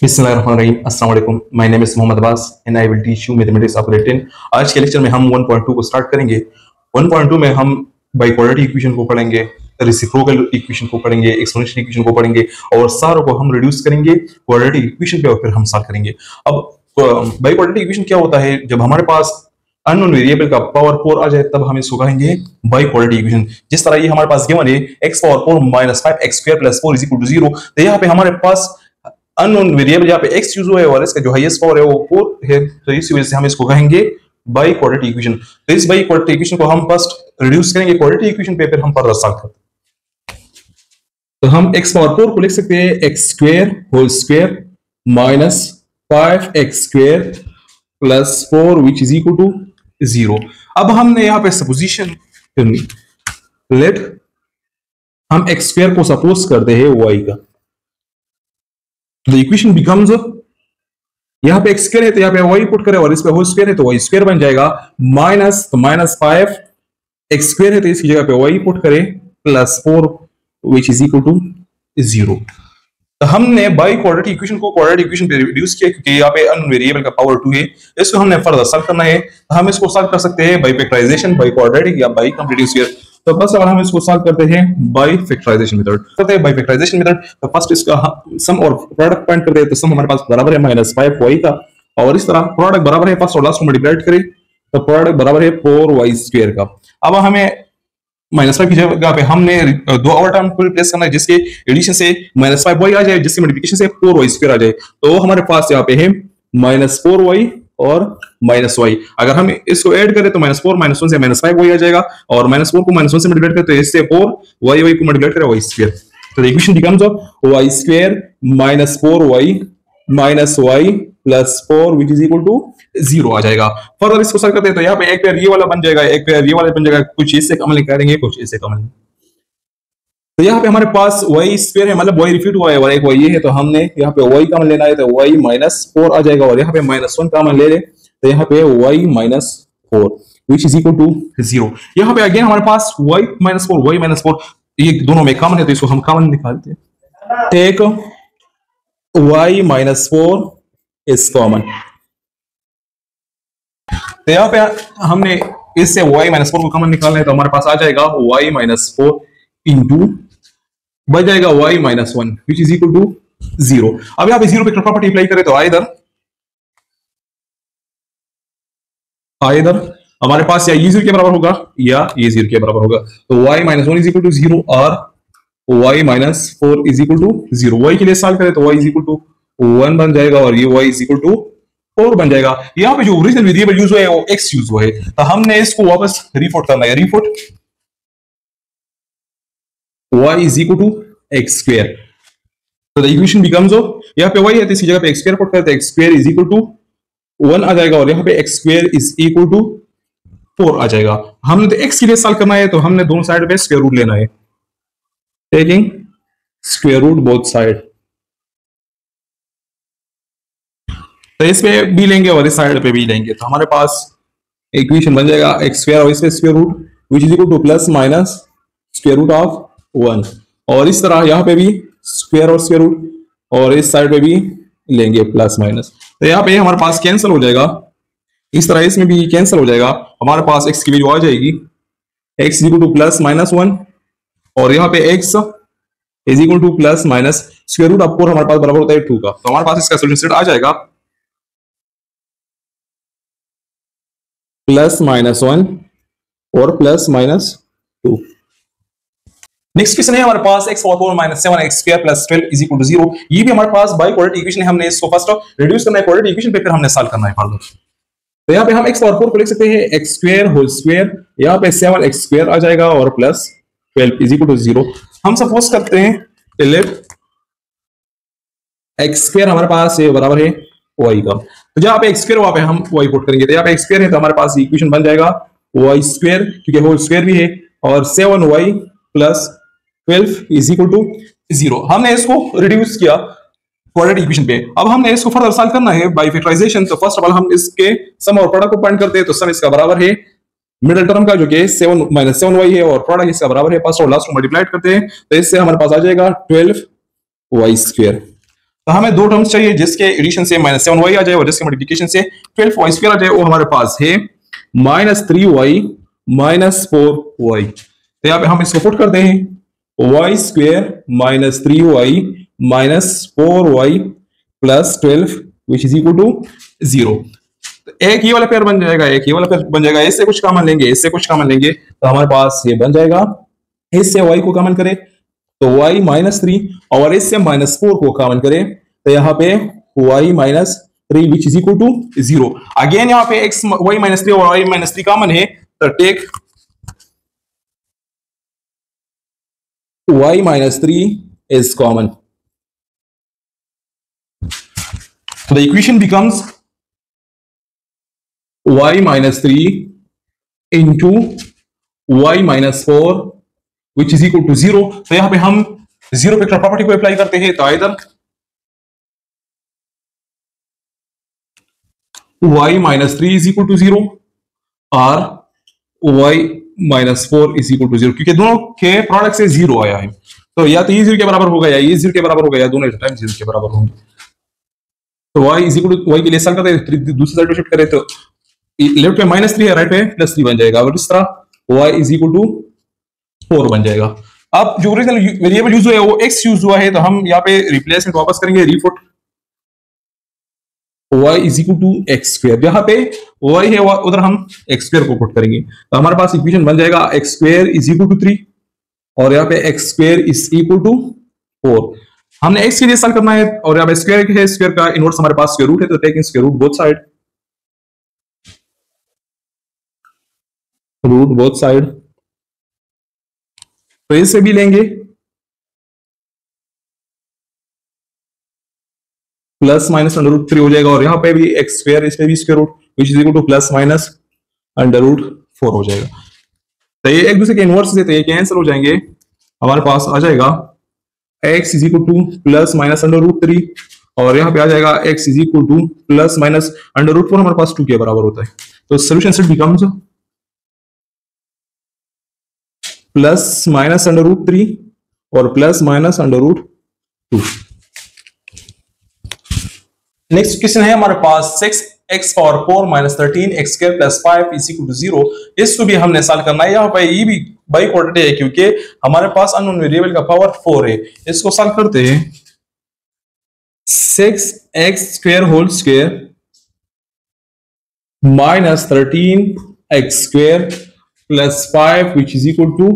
बिस्मिल्लाहिर्रहमानिर्रहीम। अस्सलाम वालेकुम। My name is Mohammad Abbas and I will teach you mathematics of grade 10। आज के लेक्चर में हम 1.2 को स्टार्ट करेंगे। 1.2 में हम बाई क्वाड्रेटिक इक्वेशन को पढ़ेंगे, रेसिप्रोकल इक्वेशन को पढ़ेंगे, एक्सपोनेंशियल इक्वेशन को पढ़ेंगे और सारों को हम रिड्यूस करेंगे क्वाड्रेटिक इक्वेशन पे और फिर हम सॉल्व करेंगे। अब बाई क्वाड्रेटिक इक्वेशन क्या होता है? जब हमारे पास अननोन वेरिएबल का पावर 4 आ जाए तब हम इसको कहेंगे बाई क्वाड्रेटिक इक्वेशन। जिस तरह ये हमारे पास गिवन है x power 4 minus 5x² plus 4 is equal to 0, तो यहाँ पे हमारे पास अननोन वेरिएबल यहाँ पे x यूज हुआ है और इसका जो हाईएस्ट पावर है वो 4 है, तो इसी वजह से हम इसको कहेंगे बाई क्वाड्रेटिक इक्वेशन। तो इस बाई क्वाड्रेटिक इक्वेशन को हम फर्स्ट रिड्यूस करेंगे क्वाड्रेटिक इक्वेशन पे, फिर हम फर्दर सॉल्व करते हैं। तो हम x पावर 4 को लिख सकते हैं x² whole square minus 5x² plus 4 which is equal to 0। अब हमने यहाँ पे सपोजिशन करनी, लेट हम x² को सपोज करते हैं y का, the equation becomes, यहाँ पे x² है तो यहाँ पे y पुट करें और इस पे होल स्क्वायर है तो y² बन जाएगा, माइनस तो माइनस 5x² है तो इसकी जगह पे y पुट करें plus 4 which is equal to 0। तो हमने बाई क्वाड्रेटिक इक्वेशन को क्वाड्रेटिक इक्वेशन पे रिड्यूस किया क्योंकि यहाँ पे अननोन वेरिएबल का पावर 2 है, इसको हमने फर्दर सॉल्व करना है। तो हम इसको सॉल्व कर सकते हैं बाई फैक्टराइजेशन, बाई क्वाड्रेटिक या बाई कंप्लीट स्क्वायर। तो बस अगर हम इसको सॉल्व करते हैं बाई फैक्टराइजेशन मेथड, करते हैं बाई फैक्टराइजेशन मेथड। तो फर्स्ट इसका सम और प्रोडक्ट पॉइंट करते हैं, तो सम हमारे पास बराबर है माइनस 5y का और इस तरह प्रोडक्ट बराबर है फर्स्ट और लास्ट को मल्टीप्लाई करें तो प्रोडक्ट बराबर है 4y² का। अब हमें माइनस 5 की जगह पे हमने दो और टर्म को रिप्लेस करना है, जिसके एडिशन से माइनस 5y आ जाए, जिसके मल्टीप्लिकेशन से 4y² आ जाए। तो हमारे पास यहाँ पे है माइनस 4y और माइनस y। अगर हम इसको ऐड करें तो माइनस 4 माइनस 1 से माइनस 5y आ जाएगा और माइनस 4 को माइनस 1 से मल्टीप्लाई करें तो इससे 4y को मल्टीप्लाई करें y²। तो the equation becomes y² minus 4y minus y plus 4 which is equal to 0 आ जाएगा। फर्दर इसको सॉल्व करते हैं तो यहाँ पे एक पेयर ये वाला बन जाएगा, एक पेयर ये वाला बन जाएगा, कुछ इससे कॉमन निकालेंगे कुछ इससे कॉमन। तो यहाँ पे हमारे पास y² है, मतलब y रिपीट हुआ है और एक y ये है, तो हमने यहाँ पे y कॉमन लेना है तो y माइनस 4 आ जाएगा और यहाँ पे माइनस 1 कॉमन ले ले तो यहाँ पे y minus 4 which is equal to 0। यहाँ पे अगेन हमारे पास y माइनस 4 y माइनस 4 ये दोनों में कॉमन है तो इसको हम कॉमन निकालते हैं। Take y minus 4 is common, तो यहाँ पे हमने इससे y माइनस 4 को कॉमन निकालना है तो हमारे पास आ जाएगा y माइनस 4 इंटू बच जाएगा y minus 1 which is equal to 0। अब यहाँ पे 0 पे प्रॉपर्टी अप्लाई करें तो आइदर हमारे पास या ये 0 के बराबर होगा या ये 0 के बराबर होगा। तो y minus 1 is equal to 0 और y minus 4 is equal to 0। y के लिए सॉल्व करें तो y इज इक्वल टू 1 बन जाएगा और ये y इज इक्वल टू 4 बन जाएगा। यहाँ पे जो ओरिजिनल वेरिएबल यूज हुआ है वो x यूज हुआ है, तो हमने इसको वापस रिपोर्ट करना है। Report y is equal to x²। तो द इक्वेशन बिकम्स, यहाँ पे y है तो इसकी जगह पे x² पुट करते हैं, x² इज इक्वल टू 1 आ जाएगा और यहाँ पे x² इज इक्वल टू 4 आ जाएगा। हमने तो x के लिए सॉल्व करना है तो हमने दोनों साइड पे स्क्वायर रूट लेना है, taking square root both side. तो इस पे भी लेंगे और इस साइड पे भी लेंगे तो हमारे पास इक्वेशन बन जाएगा x² और इसमें square root which is equal to plus minus square root of 1 और इस तरह यहाँ पे भी स्क्वायर और स्क्वायर रूट और इस साइड पे भी लेंगे प्लस माइनस। तो यहाँ पे हमारे पास कैंसिल हो जाएगा, इस तरह इसमें भी कैंसिल हो जाएगा। हमारे पास x की वैल्यू आ जाएगी x is equal to plus minus 1 और यहाँ पे x is equal to plus minus square root of 4 हमारे पास बराबर होता है 2 का। तो हमारे पास इसका सोल्यूशन सेट आ जाएगा प्लस माइनस 1 और प्लस माइनस 2। नेक्स्ट क्वेश्चन है हमारे पास x power 4 minus 7x² plus 12 is equal to 0। ये भी हमारे पास बाई क्वाड्रेटिक इक्वेशन है, हमने इसको फर्स्ट रिड्यूस करना है क्वाड्रेटिक इक्वेशन पे, फिर हमने सॉल्व करना है फर्दर। तो यहाँ पे हम x पावर 4 को लिख सकते हैं x² होल स्क्वायर, यहाँ पे 7x² आ जाएगा और प्लस 12 इज इक्वल टू 0। हम सपोज करते हैं लेट x² हमारे पास ये बराबर है y का, तो जहाँ पे x² वहां पे हम y पुट करेंगे, तो यहाँ पे x² है तो हमारे पास इक्वेशन बन जाएगा y² क्योंकि होल स्क्वायर भी है और 7y plus 12 is equal to 0। हमने इसको रिड्यूस किया क्वाड्रेटिक इक्वेशन पे, अब हमने इसको फर्दर सॉल्व करना है बाय फैक्टराइजेशन। तो फर्स्ट ऑफ ऑल हम इसके सम और प्रोडक्ट को फाइंड करते हैं, तो सम इसका बराबर है मिडिल टर्म का जो कि 7 माइनस 7y है और प्रोडक्ट इसका बराबर है फर्स्ट और लास्ट को मल्टीप्लाई करते हैं तो इससे हमारे पास आ जाएगा 12y²। तो हमें दो टर्म्स चाहिए जिसके एडिशन से -7y आ जाए और जिसके मल्टीप्लिकेशन से 12y² आ जाए। वो हमारे पास है -3y -4y। तो यहाँ पे हम इसको पुट करते हैं, y² -3y -4y plus 12 which is equal to 0। एक ये वाला पेयर बन जाएगा, एक ये वाला पेयर बन जाएगा। इससे कुछ कॉमन लेंगे, इससे कुछ कॉमन लेंगे तो हमारे पास ये बन जाएगा। इससे y को कॉमन करें तो y -3 और इससे -4 को कॉमन करें तो यहाँ पे y -3 which is equal to 0। Again यहाँ पे x y -3 और y -3 कॉमन है तो take y -3 is common. So the equation becomes y -3 into y -4 which is equal to 0। तो यहां पे हम जीरो वेक्टर प्रॉपर्टी को अप्लाई करते हैं तो इधर y -3 is equal to 0 और y -4 is equal to 0, क्योंकि दोनों के प्रोडक्ट से 0 आया है। तो या तो ये 0 के बराबर होगा या ये 0 के बराबर होगा या दोनों टाइम 0 के बराबर होंगे। तो y is equal to y के लिए सॉल्व करते हैं, दूसरी साइड पे शिफ्ट करें तो लेफ्ट पे -3 है, राइट पे +3 बन जाएगा और इस तरह y is equal to 4 बन जाएगा। अब जो ओरिजिनल वेरिएबल यूज हुआ है वो x यूज हुआ है तो हम यहाँ पे रिप्लेसमेंट वापस करेंगे, रीपुट y is equal to x²। जहां पे y है उधर हम x² को पुट करेंगे तो हमारे पास इक्वेशन बन जाएगा x² is equal to 3 और यहाँ पे x² is equal to 4। हमने x के लिए सॉल्व करना है और यहाँ पे स्क्वायर है, स्क्वायर का इनवर्स हमारे पास स्क्वायर रूट है तो taking square root both side. तो इससे भी लेंगे +- हो जाएगा और यहाँ पे भी x², इस पे भी square root which is equal to +-√4 हो जाएगा। तो ये एक दूसरे के इनवर्स से तो ये कैंसिल हो जाएंगे, हमारे पास आ जाएगा x इज इक्वल टू +-√3 और यहाँ पे आ जाएगा x इज इक्वल टू +-√4 हमारे पास 2 के बराबर होता है। तो सोल्यूशन सेट बिकम्स +-√3 और +-√2। नेक्स्ट क्वेश्चन है हमारे पास 6x power 4 -13 x² + 5 is equal to 0। इसको भी हमने सॉल्व करना है। यहाँ पे ये भी बाई क्वाड्रेटिक है क्योंकि हमारे पास अननोन वेरिएबल का पावर 4 है। इसको सॉल्व करते हैं 6x² whole square -13x² + 5 which is equal to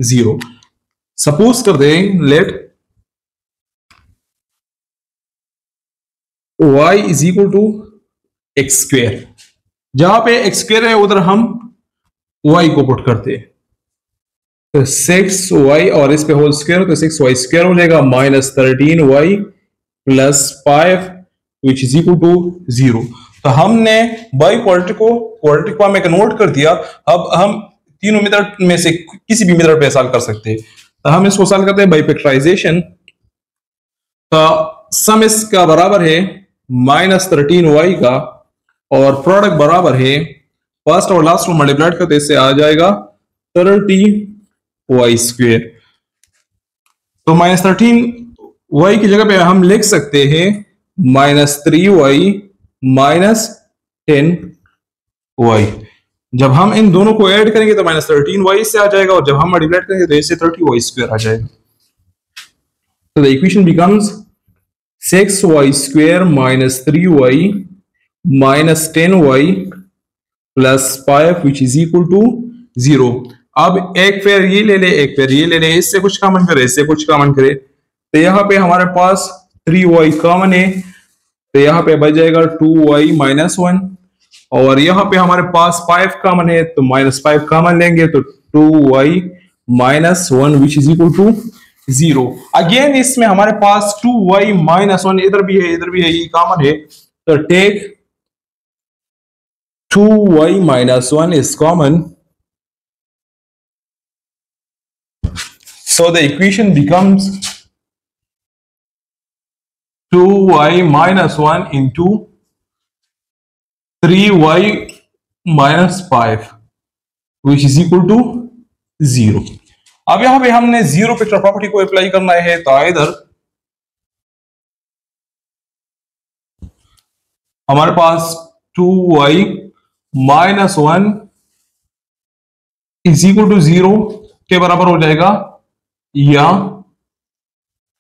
0। Suppose करते हैं let y is equal to x²। जहां पे x² है उधर हम y को पुट करते हैं तो 6y और इस पे होल स्क्वायर तो 6y² हो जाएगा -13y + 5 which is equal to 0। तो हमने बाई क्वाड्रेटिक को क्वाड्रेटिक फॉर्म में कन्वर्ट कर दिया। अब हम तीनों मेथड में से किसी भी मेथड पे सॉल्व कर सकते हैं। तो हम इसको सॉल्व करते हैं बाई फैक्टराइजेशन। तो सम इसका बराबर है -13y का और प्रोडक्ट बराबर है फर्स्ट और लास्ट को मल्टीप्लाइड करते इससे आ जाएगा 30y²। तो -13y की जगह पे हम लिख सकते हैं -3y -10y। जब हम इन दोनों को ऐड करेंगे तो -13y से आ जाएगा और जब हम मल्टीप्लाइड करेंगे तो इससे 30y² आ जाएगा। तो the equation becomes 6y² -3y -10y + 5 which is equal to 0। अब एक पेयर ये ले ले, एक पेयर ये ले ले, इससे कुछ कॉमन करे, इससे कुछ कॉमन करे तो यहाँ पे हमारे पास 3y कॉमन है तो यहाँ पे बच जाएगा 2y -1 और यहाँ पे हमारे पास 5 कॉमन है तो -5 कॉमन लेंगे तो 2y -1 which is equal to 0। Again इसमें हमारे पास 2y -1 इधर भी है, इधर भी है, ये कॉमन है तो take 2y -1 is common। So the equation becomes 2y -1 into 3y -5 which is equal to 0। अब यहां पे हमने जीरो पिक्चर प्रॉपर्टी को अप्लाई करना है तो इधर हमारे पास 2y minus 1 is equal to 0 के बराबर हो जाएगा, या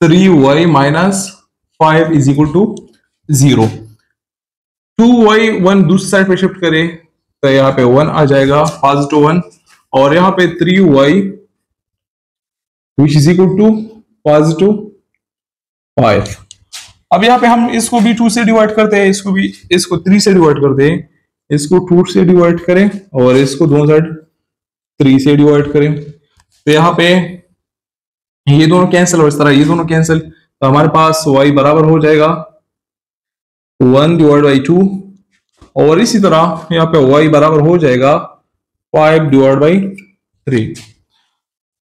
3y minus 5 is equal to 0। 2y 1 दूसरी साइड पे शिफ्ट करें तो यहाँ पे 1 आ जाएगा, पॉजिटिव 1, और यहाँ पे 3y which is equal to positive 5। अब यहाँ पे हम इसको भी 2 से डिवाइड करते हैं, इसको 3 से डिवाइड करते हैं, इसको 2 से डिवाइड करें और इसको दोनों साइड 3 से डिवाइड करें, तो यहाँ पे ये दोनों कैंसिल और इस तरह ये दोनों कैंसिल, तो हमारे पास y बराबर हो जाएगा 1 डिवाइड बाई 2, और इसी तरह यहाँ पे y बराबर हो जाएगा 5 डिवाइड बाई 3।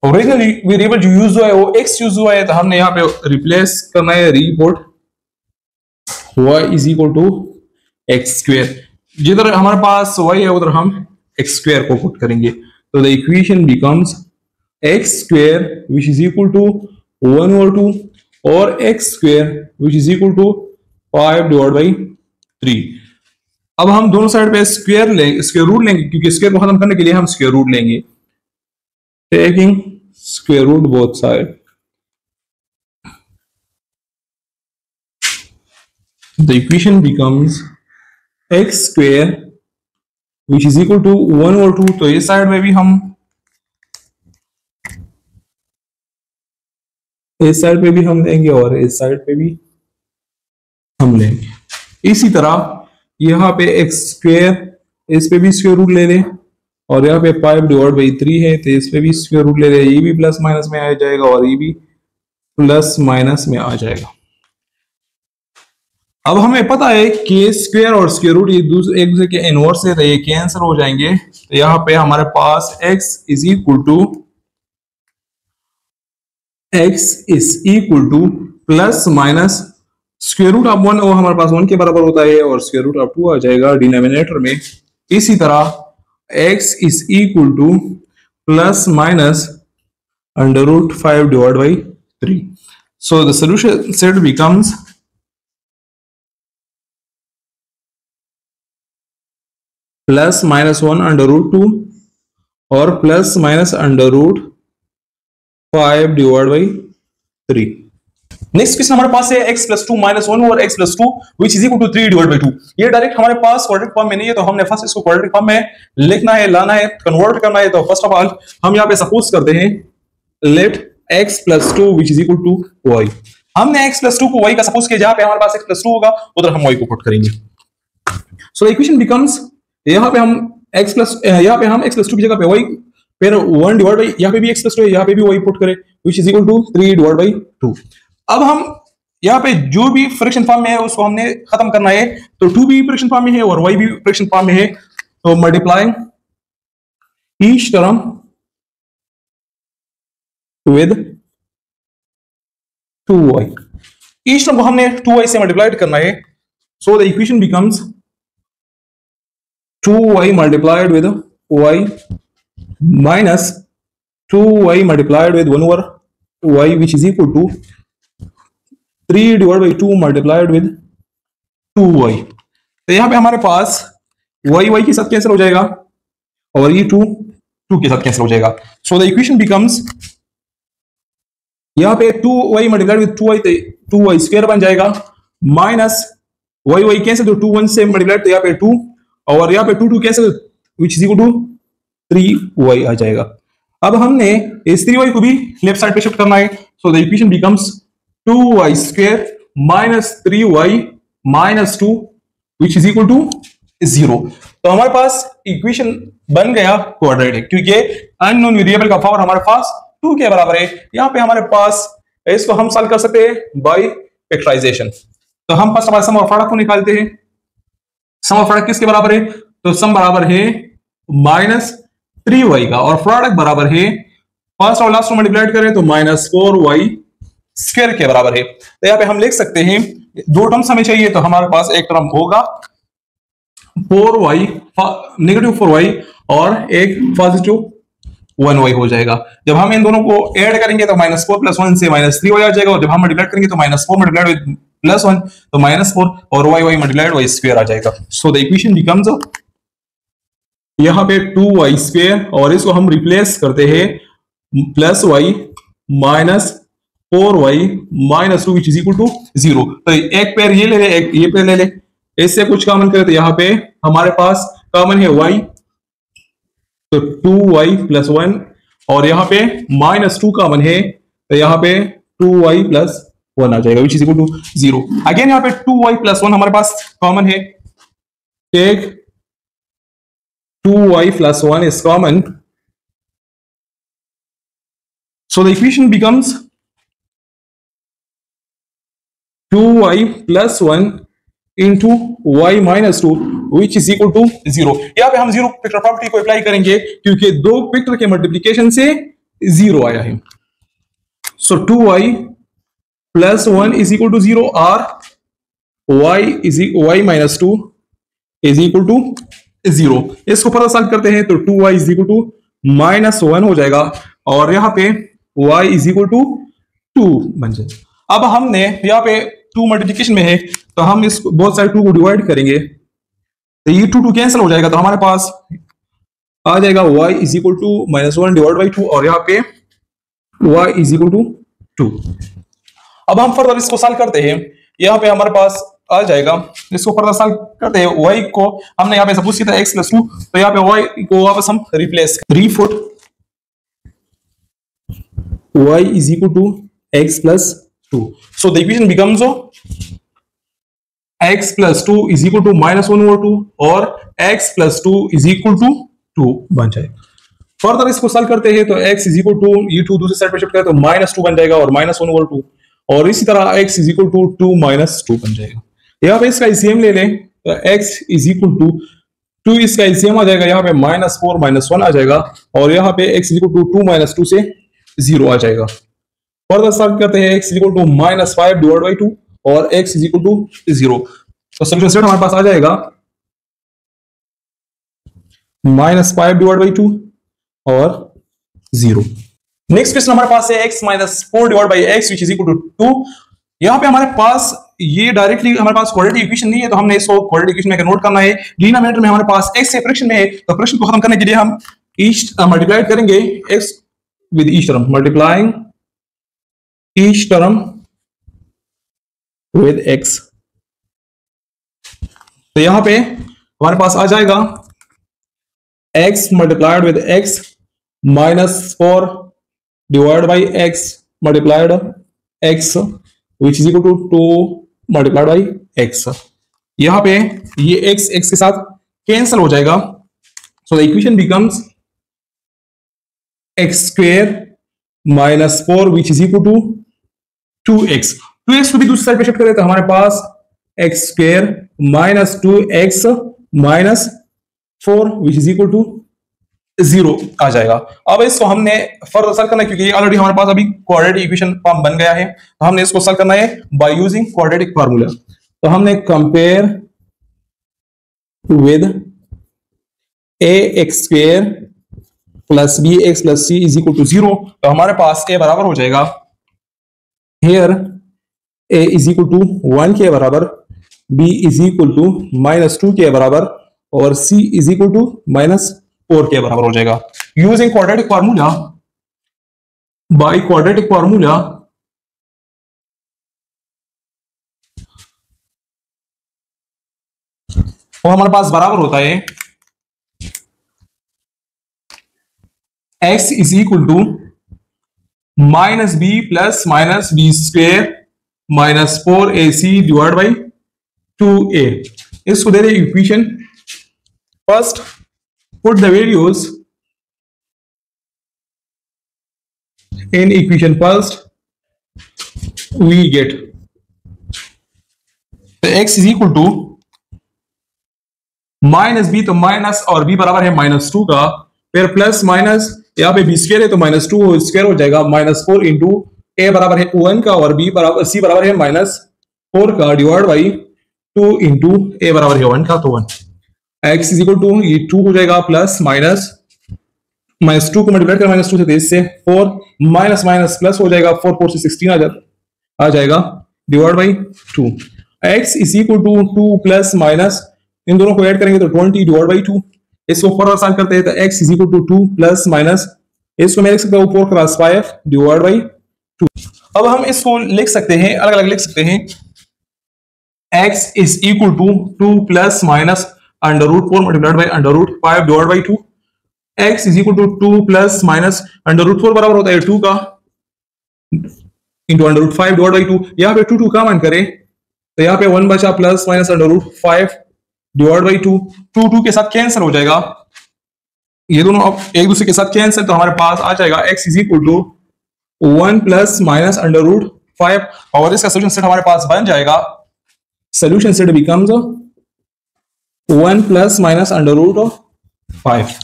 ओरिजिनल वेरिएबल जो यूज हुआ है वो x यूज हुआ है, तो हमने यहाँ पे रिप्लेस करना है, report y is equal to x square. जिधर हमारे पास y है उधर हम एक्स स्क्वेयर को पुट करेंगे, तो the equation becomes x square which is equal to 1 और 2 और x square which is equal to 5 divide by 3। अब हम दोनों साइड पे स्क्वेयर लेंगे, स्क्वेयर रूट लेंगे, क्योंकि स्क्वेयर को खत्म करने के लिए हम स्क्वेयर रूट लेंगे, taking square root both side. The equation becomes x square which is equal to 1 और 2, तो इस साइड में भी हम इस साइड पे भी हम लेंगे और इस साइड पे भी हम लेंगे। इसी तरह यहाँ पे x स्क्वेयर, इस पे भी स्क्वेयर रूट ले लें, और यहाँ पे 5 डिवाइड बाई 3 है तो इस पे भी स्क्वेयर रूट ले लें, ये भी प्लस माइनस में आ जाएगा और ये भी प्लस माइनस में आ जाएगा। अब हमें पता है कि स्क्वायर और स्क्वायर रूट ये एक दूसरे के इनवर्स है, तो ये कैंसिल हो जाएंगे, तो यहाँ पे हमारे पास x is equal to plus minus square root of 1, वो हमारे पास 1 के बराबर होता है, और स्क्वायर रूट ऑफ 2 आ जाएगा डिनोमिनेटर में। इसी तरह x is equal to plus minus under root 5 divide by 3। So the solution set becomes plus minus 1 under root 2 और plus minus under root 5 divide by 3। Next question हमारे पास है x plus 2 minus 1 और x plus 2 which is equal to 3 divide by 2। ये direct हमारे पास quadratic form में नहीं है, तो हमने फर्स्ट इसको क्वाड्रेटिक फॉर्म में लिखना है, लाना है, कन्वर्ट करना है। तो फर्स्ट ऑफ ऑल हम यहाँ पे सपोज करते हैं let x plus 2 which is equal to y। हमने x प्लस 2 को y का सपोज किया, जहां पे हमारे पास x प्लस 2 होगा उधर हम y को पुट करेंगे। सो इक्वेशन बिकम्स, यहाँ पे हम x प्लस 2 की जगह पे y, फिर 1 डिवाइड बाई, यहाँ पे भी x प्लस 2 है, यहाँ पे भी y पुट करें, which is equal to 3 divide by 2। अब हम यहाँ पे जो भी फ्रैक्शन फॉर्म में है उसको हमने खत्म करना है, तो 2 भी फ्रैक्शन फॉर्म में है और y भी फ्रैक्शन फॉर्म में है, तो multiplying each term with 2y, each term को हमने 2y से मल्टीप्लाइड करना है। So the equation becomes 2y multiplied with y minus 2y multiplied with 1 over y which is equal to 3 divided by 2 multiplied with 2y। तो यहाँ पे हमारे पास y के साथ कैंसिल हो जाएगा और ये 2 के साथ कैंसिल हो जाएगा। सो द इक्वेशन बिकम्स, यहाँ पे 2y multiplied with 2y, 2y square बन जाएगा, माइनस y कैंसिल, तो 2 1 से मल्टीप्लाइड, तो यहाँ पे 2 और यहाँ पे 2 cancel, which is equal to 3y आ जाएगा। अब हमने इस 3y को भी लेफ्ट साइड पे शिफ्ट करना है, so the equation becomes 2y square minus 3y minus 2 which is equal to 0। तो हमारे पास इक्वेशन बन गया क्वाड्रेटिक, क्योंकि अननोन वेरिएबल का पावर हमारे पास 2 के बराबर है। यहाँ पे हमारे पास इसको हम सॉल्व कर सकते हैं बाय फैक्टराइजेशन। तो हम फर्स्ट सम और प्रोडक्ट को निकालते हैं। सम ऑफ प्रोडक्ट किसके बराबर है, तो सम बराबर है माइनस 3y का, और प्रोडक्ट बराबर है फर्स्ट और लास्ट को मल्टीप्लाइड करें तो माइनस 4y स्क्वायर के बराबर है। तो यहाँ पे हम लिख सकते हैं, 2 टर्म्स हमें चाहिए, तो हमारे पास एक टर्म होगा 4y नेगेटिव 4y और एक पॉजिटिव 1y हो जाएगा। जब हम इन दोनों को ऐड करेंगे तो माइनस 4 प्लस 1 से माइनस 3y आ जाएगा, और जब हम मल्टीप्लाइड करेंगे तो माइनस 4 मल्टीप्लाइड विद +1 तो -4 और y मल्टीप्लाइड y स्क्वायर आ जाएगा। सो द इक्वेशन बिकम्स, यहाँ पे 2y² और इसको हम रिप्लेस करते हैं +y minus 4y minus 2 which is equal to 0। तो एक पैर ये ले ले, एक ये पैर ले ले, इससे कुछ कॉमन करे तो यहाँ पे हमारे पास कॉमन है y, तो 2y + 1 और यहाँ पे -2 कॉमन है तो यहाँ पे 2y + 1 आ जाएगा which is equal to 0। Again यहाँ पे 2y + 1 हमारे पास कॉमन है, take 2y + 1 is common, so the equation becomes 2y + 1 into y - 2 which is equal to 0। यहाँ पे हम जीरो वेक्टर प्रॉपर्टी को अप्लाई करेंगे क्योंकि दो वेक्टर के मल्टीप्लिकेशन से 0 आया है। सो 2y + 1 is equal to 0 और y - 2 is equal to 0। इसको फर्दर सॉल्व करते हैं तो 2y is equal to -1 हो जाएगा और यहाँ पे y is equal to 2 बन जाएगा। अब हमने यहाँ पे 2 मल्टीप्लिकेशन में है तो हम इस बहुत सारे 2 को डिवाइड करेंगे तो ये 2 कैंसिल हो जाएगा तो हमारे पास आ जाएगा y is equal to -1 / 2 और यहाँ पे y is equal to 2। अब हम फर्दर इसको सॉल्व करते हैं, यहाँ पे हमारे पास आ जाएगा, इसको फर्दर सॉल्व करते हैं। y को हमने यहाँ पे सपोज किया था x + 2 तो यहाँ पे y को वापस हम replace 3 foot y is equal to x + 2। so the equation becomes x + 2 is equal to -1/2 और x + 2 is equal to 2 बन जाएगा। फर्दर इसको सॉल्व करते हैं तो x is equal to ये 2 दूसरी साइड पे शिफ्ट करें तो -2 बन जाएगा और -1/2 और इसी तरह x is equal to 2 - 2 बन जाएगा। यहाँ पे इसका एलसीएम ले लें तो x is equal to 2 इसका एलसीएम आ जाएगा, यहाँ पे -4 - 1 आ जाएगा और यहाँ पे x is equal to 2 - 2 से 0 आ जाएगा। फर्दर सॉल्व करते हैं x is equal to -5 / 2 और x is equal to 0 तो सॉल्यूशन सेट हमारे पास आ जाएगा -5 / 2 और 0। नेक्स्ट क्वेश्चन हमारे पास है x - 4 / x which is equal to 2। यहाँ पे हमारे पास ये डायरेक्टली हमारे पास क्वाड्रेटिक इक्वेशन नहीं है तो हमने इसको क्वाड्रेटिक इक्वेशन में कन्वर्ट करना है। डिनोमिनेटर में हमारे पास x से फ्रैक्शन में है तो फ्रैक्शन को खत्म करने के लिए हम ईच मल्टीप्लाई करेंगे x with each term, multiplying each term with x। तो यहां पे हमारे पास आ जाएगा x multiplied with x -4 divide by x multiplied x which is equal to 2 multiplied by x। यहां पे ये x के साथ कैंसिल हो जाएगा so the equation becomes x² -4 which is equal to 2x। 2x को भी दूसरी साइड पे शिफ्ट करें तो हमारे पास x² -2x -4 which is equal to 0 आ जाएगा। अब इसको हमने फर्दर सॉल्व करना है क्योंकि ऑलरेडी हमारे पास अभी क्वाड्रेटिक इक्वेशन फॉर्म बन गया है तो हमने इसको सॉल्व करना है बाय यूजिंग क्वाड्रेटिक फार्मूला। तो हमने compare with ax² + bx + c is equal to 0 तो हमारे पास a बराबर हो जाएगा here a is equal to 1 के बराबर, b इज इक्वल टू -2 के बराबर और c इज इक्वल टू -4 के बराबर हो जाएगा। Using quadratic formula, by quadratic formula वो हमारे पास बराबर होता है x is equal to -b + -b² -4ac divide by 2a। इसको दे रहे equation. First put the values in equation first, we get x is equal to -b तो माइनस और b बराबर है -2 का, फिर प्लस माइनस यहाँ पे b² है तो -2² हो जाएगा, -4 इंटू a बराबर है 1 का और b बराबर c बराबर है -4 का डिवाइड बाई 2 इंटू a बराबर है 1 का तो 1। x इज इक्वल टू ये 2 हो जाएगा प्लस -2 को मल्टीप्लाई कर -2 से 4 माइनस प्लस हो जाएगा 4 4 से 16 आ जाएगा divide by 2। x is equal to 2 plus minus, इन दोनों को ऐड करेंगे तो 20 डिवाइड बाई 2। इसको फर्दर आसान करते हैं तो x is equal to 2 plus minus, इसको मैं लिख सकता हूँ 4 क्रॉस 5 डिवाइड बाई 2। अब हम इसको लिख सकते हैं, अलग अलग लिख सकते हैं। x is equal to 2 plus minus under root 4 multiplied by under root 5 divide by 2। x is equal to 2 plus minus under root 4 बराबर होता है 2 का into under root 5 divide by 2। यहाँ पे 2 का मान करें तो यहाँ पे 1 बचा plus minus under root 5 divide by 2। 2 के साथ कैंसिल हो जाएगा, ये दोनों अब एक दूसरे के साथ कैंसिल, तो हमारे पास आ जाएगा x is equal to 1 plus minus under root 5 और इसका सोल्यूशन सेट हमारे पास बन जाएगा। Solution set becomes 1 plus minus under root 5।